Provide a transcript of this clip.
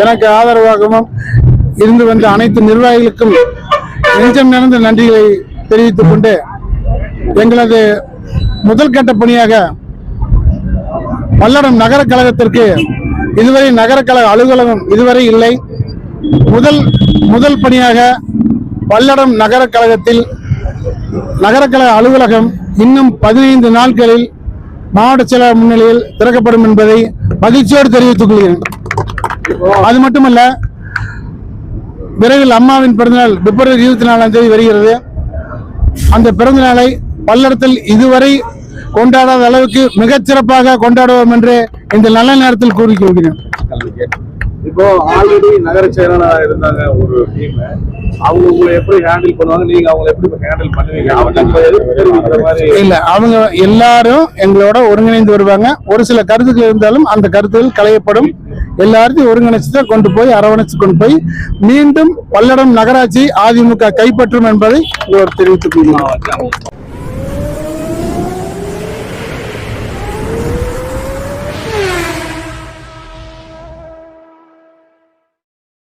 எனக்கு ஆதரவாகவும் இருந்து வந்த அனைத்து நிர்வாகிகளுக்கும் நெஞ்சம் நிறைந்த நன்றிகளை தெரிவித்துக் கொண்டு எங்களது முதல் கட்ட பணியாக பல்லடம் நகர கழகத்திற்கு இதுவரை நகர கழக அலுவலகம் இதுவரை இல்லை. முதல் பணியாக பல்லடம் நகர கழகத்தில் நகர கழக அலுவலகம் இன்னும் 15 நாட்களில் மாவட்ட செயலாளர் முன்னிலையில் திறக்கப்படும் என்பதை மகிழ்ச்சியோடு தெரிவித்துக் கொள்கிறேன். அது மட்டுமல்ல, விரைவில் அம்மாவின் பிறந்தநாள் பிப்ரவரி 24ஆம் தேதி வருகிறது. அந்த பிறந்த நாளை பல்லடத்தில் இதுவரை கொண்டாடாத அளவுக்கு மிகச்சிறப்பாக கொண்டாடுவோம் என்று இந்த நல்ல நேரத்தில் கூறிக்கொள்கிறேன். இப்போ ஆல்ரெடி நகர செயலாளராக இருந்தாங்க ஒரு டீம், அவங்க உங்களை எப்படி ஹேண்டில் பண்ணுவாங்க, நீங்க அவங்களை எப்படி ஹேண்டில் பண்ணுவீங்க? இல்ல, அவங்க எல்லாரும் எங்களோட ஒருங்கிணைந்து வருவாங்க. ஒரு சில கருத்துக்கள் இருந்தாலும் அந்த கருத்துக்கள் களையப்படும். எல்லாத்தையும் ஒருங்கிணைச்சு கொண்டு போய் அரவணைச்சு கொண்டு போய் மீண்டும் பல்லடம் நகராட்சி அதிமுக கைப்பற்றும் என்பதை தெரிவித்துக் கொள்கிறோம்.